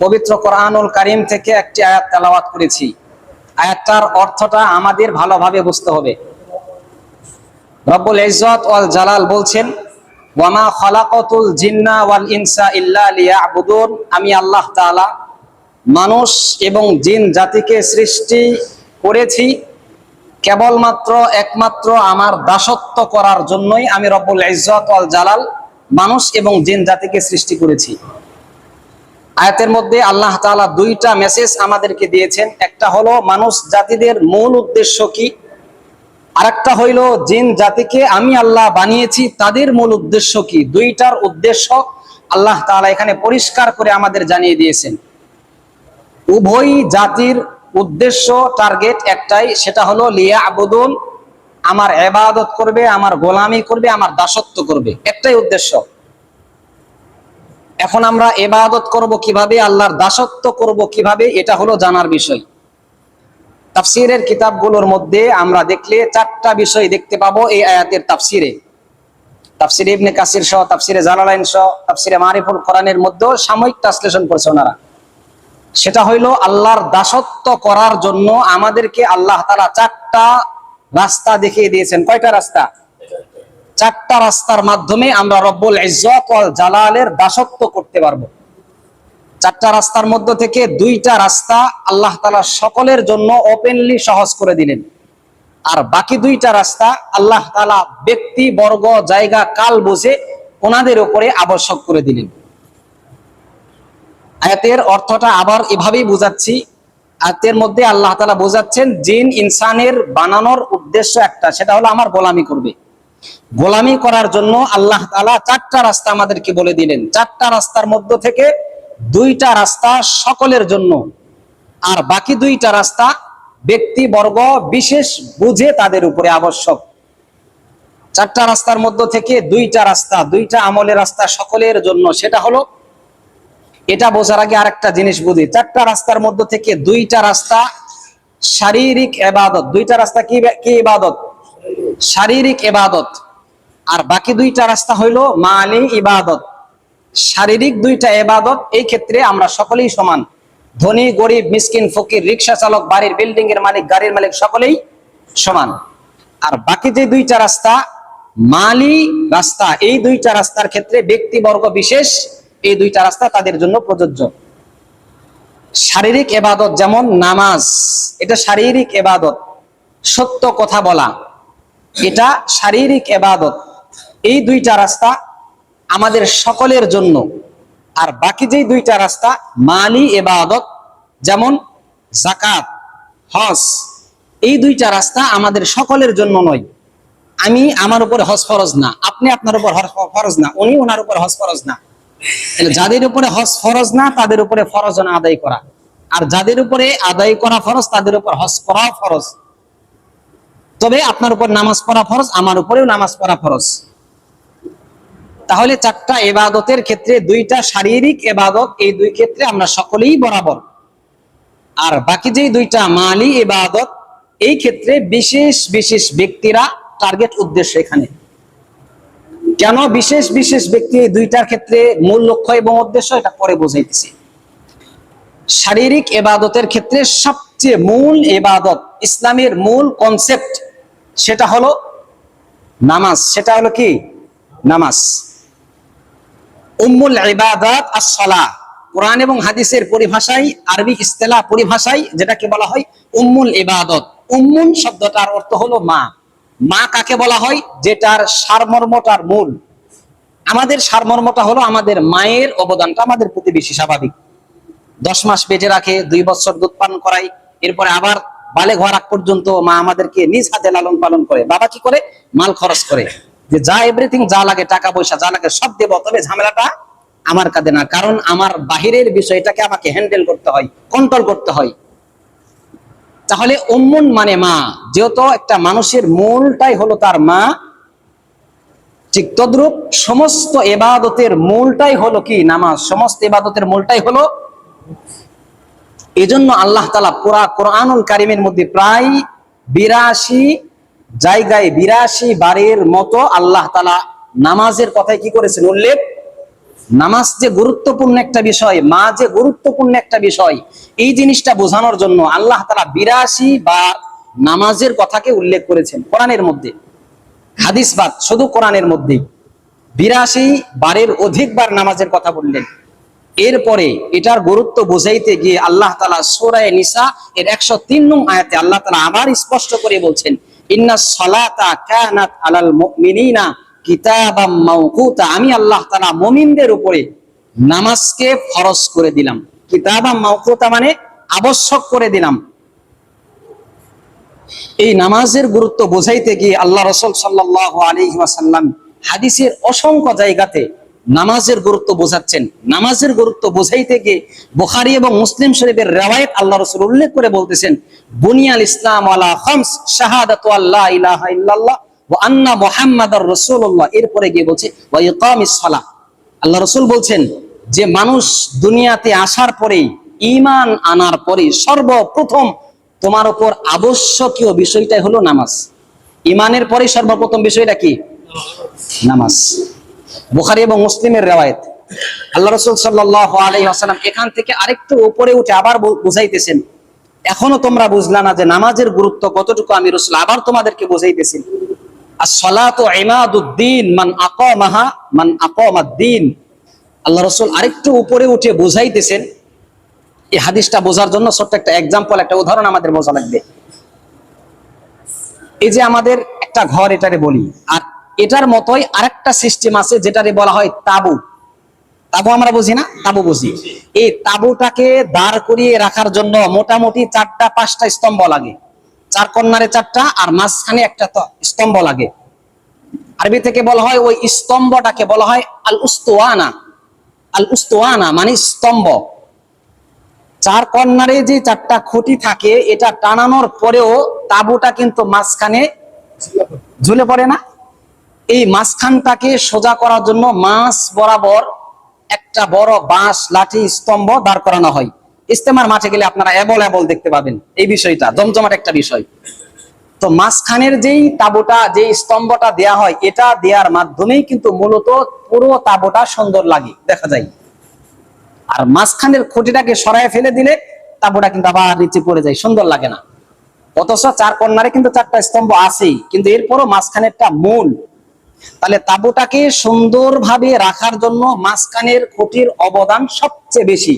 পবিত্র কোরআনুল কারীম থেকে একটি আয়াত তেলাওয়াত করেছি। আয়াতটার অর্থটা আমাদের ভালোভাবে বুঝতে হবে। রব্বুল ইজ্জত ওয়াল জালাল বলছেন, ওয়ামা খালাকাতুল জিন্না ওয়াল ইনসা ইল্লা লিয়াবুদুন, আমি আল্লাহ তাআলা মানুষ এবং জিন জাতিকে সৃষ্টি করেছি কেবলমাত্র একমাত্র আমার দাসত্ব করার জন্যই। আমি রব্বুল ইজ্জত ওয়াল জালাল মানুষ এবং জিন জাতিকে সৃষ্টি করেছি। আয়াতের মধ্যে আল্লাহ তাআলা দুইটা মেসেজ আমাদেরকে দিয়েছেন। একটা হলো মানুষ জাতিদের মূল উদ্দেশ্য কি, আরেকটা হইল জিন জাতিকে আমি আল্লাহ বানিয়েছি তাদের মূল উদ্দেশ্য কি। দুইটার উদ্দেশ্য আল্লাহ তাআলা এখানে পরিষ্কার করে আমাদের জানিয়ে দিয়েছেন। উভয় জাতির উদ্দেশ্য টার্গেট একটাই, সেটা হলো লিয়াবুদুন, আমার ইবাদত করবে, আমার গোলামি করবে, আমার দাসত্ব করবে, একটাই উদ্দেশ্য। এখন আমরা ইবাদত করব কিভাবে, আল্লাহর দাসত্ব করব কিভাবে, এটা হলো জানার বিষয়। তাফসীরের কিতাবগুলোর মধ্যে আমরা দেখলে চারটা বিষয় দেখতে পাবো এই আয়াতের তাফসীরে। তাফসীরে ইবনে কাসির সহ, তাফসীরে জালালাইন সহ, তাফসীরে মারিফুল কোরআনের মধ্যে সাময়িক ট্রান্সলেশন করেছে ওনারা। সেটা হইল আল্লাহর দাসত্ব করার জন্য আমাদেরকে আল্লাহ তাআলা চারটা রাস্তা দেখিয়ে দিয়েছেন। কয়টা রাস্তা? চারটা রাস্তার মাধ্যমে আমরা রব্বুল ইজ্জত ওয়াল জালালের দাসত্ব করতে পারবো। চারটা রাস্তার মধ্য থেকে দুইটা রাস্তা আল্লাহ তাআলা সকলের জন্য ওপেনলি সহজ করে দিলেন, আর বাকি দুইটা রাস্তা আল্লাহ তাআলা ব্যক্তি বর্গ জায়গা কাল বুঝে ওনাদের উপরে আবশ্যক করে দিলেন। আয়াতের অর্থটা আবার এভাবেই বুঝাচ্ছি। আয়াতের মধ্যে আল্লাহ তাআলা বোঝাচ্ছেন জিন ইনসানের বানানোর উদ্দেশ্য একটা, সেটা হলো আমার গোলামি করবে। গোলামি করার জন্য আল্লাহ তাআলা চারটা রাস্তা আমাদেরকে বলে দিলেন। চারটা রাস্তার মধ্য থেকে দুইটা রাস্তা সকলের জন্য, আর বাকি দুইটা রাস্তা ব্যক্তি বর্গ বিশেষ বুঝে তাদের উপরে আবশ্যক। চারটা রাস্তার মধ্য থেকে দুইটা রাস্তা, দুইটা আমলের রাস্তা সকলের জন্য, সেটা হলো, এটা বোঝার আগে আরেকটা জিনিস বুঝি। চারটা রাস্তার মধ্য থেকে দুইটা রাস্তা শারীরিক ইবাদত। দুইটা রাস্তা কি কি ইবাদত? শারীরিক ইবাদত। আর বাকি দুইটা রাস্তা হইলো মালি ইবাদত। শারীরিক দুইটা ইবাদত, এই ক্ষেত্রে আমরা সকলেই সমান। ধনী গরিব মিসকিন ফকির রিকশা চালক বাড়ির বিল্ডিং এর মালিক গাড়ির মালিক সকলেই সমান। আর বাকি যে দুইটা রাস্তা মালি রাস্তা, এই দুইটা রাস্তার ক্ষেত্রে ব্যক্তিবর্গ বিশেষ এই দুইটা রাস্তা তাদের জন্য প্রযোজ্য। শারীরিক ইবাদত যেমন নামাজ, এটা শারীরিক ইবাদত। সত্য কথা বলা, এটা শারীরিক ইবাদত। এই দুইটা রাস্তা আমাদের সকলের জন্য। আর বাকি যে দুইটা রাস্তা মালি ইবাদত, যেমন যাকাত, হজ, এই দুইটা রাস্তা আমাদের সকলের জন্য নয়। আমি আমার উপর হজ ফরজ না, আপনি আপনার উপর ফরজ না, উনি ওনার উপর হজ ফরজ না। যাদের উপরে হজ ফরজ না তাদের উপরে ফরজ না আদায় করা, আর যাদের উপরে আদায় করা ফরজ তাদের উপর হজ করা ফরজ। তবে আপনার উপর নামাজ পড়া ফরজ, আমার উপরেও নামাজ পড়া ফরজ। তাহলে চারটা ইবাদতের ক্ষেত্রে দুইটা শারীরিক ইবাদত, এই দুই ক্ষেত্রে আমরা সকলেই বরাবর। আর বাকি যে দুইটা মালি ইবাদত, এই ক্ষেত্রে বিশেষ বিশেষ ব্যক্তিরা টার্গেট উদ্দেশ্য। এখানে কেন বিশেষ বিশেষ ব্যক্তি, এই দুইটার ক্ষেত্রে মূল লক্ষ্য এবং উদ্দেশ্য, এটা পরে বোঝাইতেছি। শারীরিক ইবাদতের ক্ষেত্রে সবচেয়ে মূল ইবাদত, ইসলামের মূল কনসেপ্ট, সেটা হলো নামাজ। সেটা হলো কি? নামাজ। উম্মুল ইবাদাত আস-সালাহ। কোরআন এবং হাদিসের পরিভাষায়, আরবি ইসতিলাহ পরিভাষায় যেটাকে বলা হয় উম্মুল ইবাদত। উম্মুন শব্দটার অর্থ হলো মা। মা কাকে বলা হয়? যেটার সারমর্মটার মূল। আমাদের সারমর্মটা হলো আমাদের মায়ের অবদানটা আমাদের প্রতি বেশি স্বাভাবিক। 10 মাস পেটে রাখে, 2 বছর দুধ পান করাই, এরপরে আবার বালেগ হওয়ার আগ পর্যন্ত মা আমাদেরকে নিজ হাতে লালন পালন করে। বাবা কি করে? মাল খরচ করে, যে যা এভরিথিং যা লাগে, টাকা পয়সা যা লাগে সব দেব, তবে ঝামেলাটা আমার কাঁধে না, কারণ আমার বাহিরের বিষয়টাকে আমাকে হ্যান্ডেল করতে হয়, কন্ট্রোল করতে হয়। তাহলে উম্মুন মানে মা। যেহেতু একটা মানুষের মূলটাই হলো তার মা, ঠিক তদ্রূপ সমস্ত ইবাদতের মূলটাই হলো কি? নামাজ। সমস্ত ইবাদতের মূলটাই হলো। এজন্য আল্লাহ তাআলা পুরা কোরআনুল কারীমের মধ্যে প্রায় 82 জায়গায় 82 বারের মতো আল্লাহ তাআলা নামাজের কথাই কি করেছেন? উল্লেখ নামাজ যে গুরুত্বপূর্ণ একটা বিষয়, মা যে গুরুত্বপূর্ণ একটা বিষয়, এই জিনিসটা বোঝানোর জন্য আল্লাহ তাআলা 82 বার নামাজের কথাকে উল্লেখ করেছেন কোরআনের মধ্যে। হাদিস বাদ, শুধু কোরআনের মধ্যেই 82 বারের অধিকবার নামাজের কথা বললেন। এরপরে এটার গুরুত্ব বোঝাইতে গিয়ে আল্লাহ তাআলা সূরা নিসা এর 103 নং আয়াতে আল্লাহ তাআলা আবার স্পষ্ট করে বলছেন, ইন্নাস সালাতা কানাত আলাল মুমিনিনা কিতাবাম মাওকুতা। আমি আল্লাহ তাআলা মুমিনদের উপরে নামাজকে ফরজ করে দিলাম। কিতাবাম মাওকুতা মানে আবশ্যক করে দিলাম। এই নামাজের গুরুত্ব বোঝাইতে গিয়ে আল্লাহ রাসূল সাল্লাল্লাহু আলাইহি ওয়াসাল্লাম হাদিসের অসংখ্য জায়গাতে নামাজের গুরুত্ব বোঝাচ্ছেন। নামাজের গুরুত্ব বোঝাইতে গিয়ে বুখারী এবং মুসলিম শরীফের riwayat আল্লাহ রাসূল উল্লেখ করে বলতেছেন, বুনিয়াল ইসলাম আলা খামস শাহাদাতু আল্লা ইলাহা ইল্লাল্লাহ ওয়া আন্না মুহাম্মাদার রাসূলুল্লাহ। এরপরে গিয়ে বলছে ওয়া ইকামিস সালাহ। আল্লাহ রাসূল বলছেন যে মানুষ দুনিয়াতে আসার পরেই, ঈমান আনার পরে সর্বপ্রথম তোমার উপর আবশ্যকীয় বিষয়টাই হলো নামাজ। ঈমানের পরে সর্বপ্রথম বিষয়টা কি? নামাজ। বুখারী এবং মুসলিমের riwayat। আল্লাহ রাসূল সাল্লাল্লাহু আলাইহি ওয়াসাল্লাম এখান থেকে আরেকটু উপরে উঠে আবার বুঝাইতেছেন, এখনো তোমরা বুঝলা না যে নামাজের গুরুত্ব কতটুকু, আমি রাসূল আবার তোমাদেরকে বুঝাইতেছি। আস-সালাতু ইমাদুদ্দিন মান আকামাহা মান আকামাদ-দ্বীন। আল্লাহ রাসূল আরেকটু উপরে উঠে বুঝাইতেছেন। এই হাদিসটা বোঝার জন্য ছোট্ট একটা এক্সাম্পল, একটা উদাহরণ আমাদের বোঝা লাগবে। এই যে আমাদের একটা ঘর, এটারে বলি, আর এটার মতোই আরেকটা সিস্টেম আছে যেটারে বলা হয় তাবু। তাবু আমরা বুঝি না? তাবু বুঝি। এই তাবুটাকে দাঁড় করিয়ে রাখার জন্য মোটামুটি 4টা-5টা স্তম্ভ লাগে। 4 কর্নারে 4টা আর মাঝখানে একটা স্তম্ভ লাগে। আরবি থেকে বলা হয় ওই স্তম্ভটাকে বলা হয় আল উস্তুয়ানা। আল উস্তুয়ানা মানে স্তম্ভ। 4 কর্নারে যে 4টা খুঁটি থাকে, এটা টানানোর পরেও তাবুটা কিন্তু মাঝখানে ঝুলে পড়ে না। এই মাঝখানটাকে সোজা করার জন্য মাঝ বরাবর একটা বড় বাঁশ লাঠি স্তম্ভ দাঁড় করানো হয়। ইস্তেমার মাঠে গেলে আপনারা এবল দেখতে পাবেন এই বিষয়টা, জমজমাট একটা বিষয়। তো মাঝখানের যেই তাবুটা, যে স্তম্ভটা দেয়া হয়, এটা দেওয়ার মাধ্যমেই কিন্তু মূলত পুরো তাবুটা সুন্দর লাগে, দেখা যায়। আর মাঝখানের খুঁটিটাকে সরায় ফেলে দিলে তাবুটা কিন্তু আবার নিচে পড়ে যায়, সুন্দর লাগে না। অথচ 4 কর্নারে কিন্তু 4টা স্তম্ভ আছেই, কিন্তু এরপরও মাঝখানেরটা মূল। তাহলে তাবুটাকে সুন্দরভাবে রাখার জন্য মাঝখানের খুঁটির অবদান সবচেয়ে বেশি।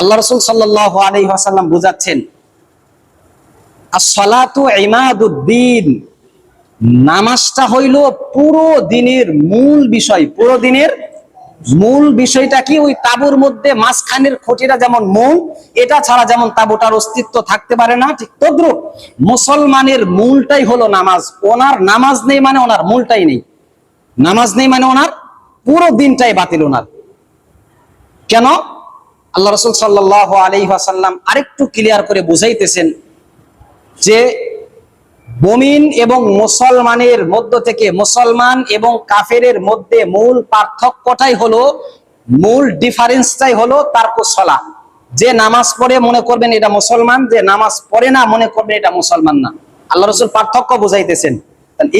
আল্লাহ রাসূল সাল্লাল্লাহু আলাইহি ওয়াসাল্লাম বুঝাচ্ছেন, আস-সালাতু ইমাদুদ্দিন। নামাজটা হইল পুরো দিনের মূল বিষয়। পুরো দিনের মূল বিষয়টা কি? ওই তাবুর মধ্যে মাঝখানের খুঁটিটা যেমন মূল, এটা ছাড়া যেমন তাবুটার অস্তিত্ব থাকতে পারে না, ঠিক তদ্রুপ মুসলমানের মূলটাই হলো নামাজ। ওনার নামাজ নেই মানে ওনার মূলটাই নেই। নামাজ নেই মানে ওনার পুরো দিনটাই বাতিল ওনার। কেন? আল্লাহ রাসূল সাল্লাল্লাহু আলাইহি ওয়াসাল্লাম আরেকটু ক্লিয়ার করে বুঝাইতেছেন যে মুমিন এবং মুসলমানের মধ্য থেকে, মুসলমান এবং কাফেরের মধ্যে মূল পার্থক্যটাই হলো, মূল ডিফারেন্সটাই হলো তারকুস সালাহ। যে নামাজ পড়ে মনে করবেন এটা মুসলমান, যে নামাজ পড়ে না মনে করবেন এটা মুসলমান না। আল্লাহ রাসূল পার্থক্য বুঝাইতেছেন।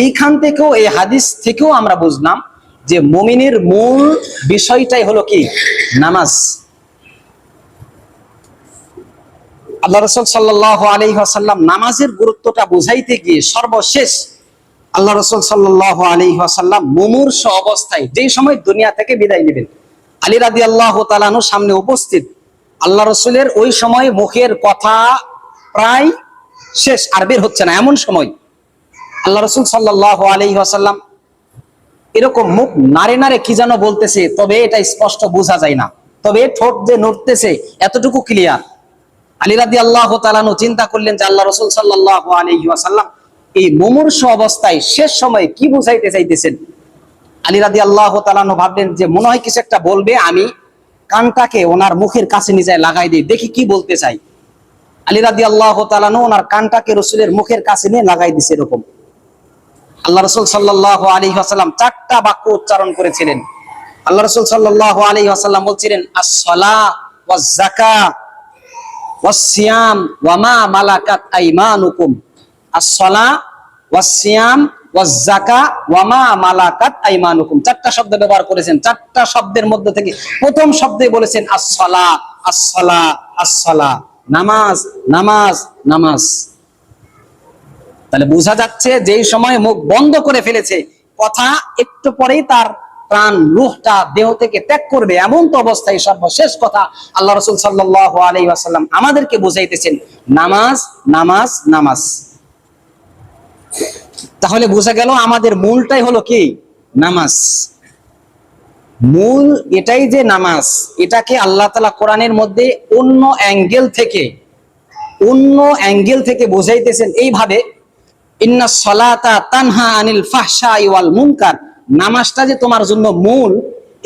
এইখান থেকেও, এই হাদিস থেকেও আমরা বুঝলাম যে মুমিনের মূল বিষয়টাই হলো কি? নামাজ। আল্লাহ রাসূল সাল্লাল্লাহু আলাইহি ওয়াসাল্লাম নামাজের গুরুত্বটা বুঝাইতে গিয়ে সর্বশেষ আল্লাহ রাসূল সাল্লাল্লাহু আলাইহি ওয়াসাল্লাম মুমূর্ষ অবস্থায়, যেই সময় দুনিয়া থেকে বিদায় নেবেন, আলী রাদিয়াল্লাহু তাআলা আনহু সামনে উপস্থিত। আল্লাহ রাসূলের ওই সময় মুখের কথা প্রায় শেষ, আর বের হচ্ছে না, এমন সময় আল্লাহ রাসূল সাল্লাল্লাহু আলাইহি ওয়াসাল্লাম এরকম মুখ নাড়ে নাড়ে কি যেন বলতেছে, তবে এটা স্পষ্ট বোঝা যায় না, তবে ঠোঁট যে নড়তেছে এতটুকু ক্লিয়ার। আলী রাদিয়াল্লাহু তাআলা আনহু চিন্তা করলেন যে আল্লাহ রাসূল সাল্লাল্লাহু আলাইহি ওয়াসাল্লাম এই মুমূর্ষ অবস্থায় শেষ সময়ে কি বুঝাইতে চাইতেছেন। আলী রাদিয়াল্লাহু তাআলা আনহু ভাবলেন যে মনে হয় কিছু একটা বলবে, আমি কানটাকে ওনার মুখের কাছে নিয়ে যাই, লাগাই দিই, দেখি কি বলতে চাই। আলী রাদিয়াল্লাহু তাআলা আনহু ওনার কানটাকে রাসূলের মুখের কাছে নিয়ে লাগাই দিয়েছে। এরকম আল্লাহ রাসূল সাল্লাল্লাহু আলাইহি ওয়াসাল্লাম 4টা বাক্য উচ্চারণ করেছিলেন। আল্লাহ রাসূল সাল্লাল্লাহু আলাইহি ওয়াসাল্লাম বলছিলেন, আস-সালাহ ওয়াজ যাকাত ওয়াস সিয়াম ওয়া মা মালাকাত আইমানুকুম। আস-সালাহ ওয়াস সিয়াম ওয়াজ যাকা ওয়া মা মালাকাত আইমানুকুম, চারটা শব্দ ব্যবহার করেছেন। চারটা শব্দের মধ্যে থেকে প্রথম শব্দে বলেছেন আসসালা, আসসালা, আসসালা, নামাজ, নামাজ, নামাজ। তাহলে বোঝা যাচ্ছে যেই সময় মুখ বন্ধ করে ফেলেছে, কথা একটু পরেই তার প্রাণ রূহটা দেহ থেকে ত্যাগ করবে, এমন তো অবস্থায় সর্বশেষ কথা আল্লাহ রাসূল সাল্লাল্লাহু আলাইহি ওয়াসাল্লাম আমাদেরকে বুঝাইতেছেন নামাজ, নামাজ, নামাজ। তাহলে বোঝা গেল আমাদের মূলটাই হলো কি? নামাজ। মূল এটাই যে নামাজ, এটাকে আল্লাহ তাআলা কোরআনের মধ্যে অন্য অ্যাঙ্গেল থেকে বোঝাইতেছেন এইভাবে, ইন্নাস সালাতা তানহা আনিল ফাহশাই ওয়াল মুনকার। নামাজটা যে তোমার জন্য মূল,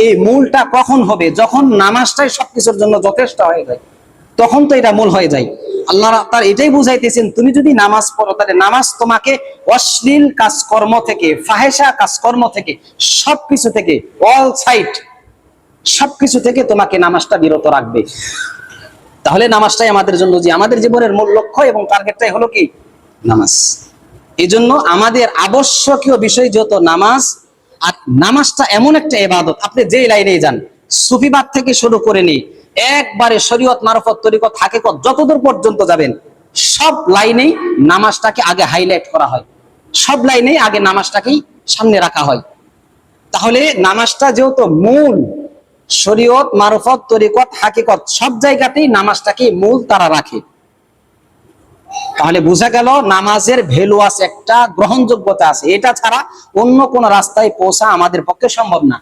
এই মূলটা কখন হবে? যখন নামাজটাই সবকিছুর জন্য যথেষ্ট হয়ে যায়, তখন তো এটা মূল হয়ে যায়। আল্লাহ তার এটাই বুঝাইতেছেন, তুমি যদি নামাজ পড়ো তাহলে নামাজ তোমাকে অশ্লীল কাজকর্ম থেকে, ফাহেসা কাজকর্ম থেকে, সবকিছু থেকে, অল সাইড সবকিছু থেকে তোমাকে নামাজটা বিরত রাখবে। তাহলে নামাজটাই আমাদের জন্য, যে আমাদের জীবনের মূল লক্ষ্য এবং টার্গেটটাই হলো কি? নামাজ। এই জন্য আমাদের আবশ্যকীয় বিষয় যত নামাজ। আর নামাজটা এমন একটা ইবাদত, আপনি যেই লাইনেই যান, সুফিবাদ থেকে শুরু করে নিয়ে একবারে শরীয়ত, মারফত, তরিকত, হাকিকত, যতদূর পর্যন্ত যাবেন, সব লাইনেই নামাজটাকে আগে হাইলাইট করা হয়, সব লাইনেই আগে নামাজটাকেই সামনে রাখা হয়। তাহলে নামাজটা যেহেতু মূল, শরীয়ত, মারফত, তরিকত, হাকিকত সব জায়গাতেই নামাজটাকে মূল তারা রাখে। তাহলে বোঝা গেল নামাজের ভ্যালু আছে, একটা গ্রহণযোগ্যতা আছে। এটা ছাড়া অন্য কোন রাস্তায় পৌঁছা আমাদের পক্ষে সম্ভব না।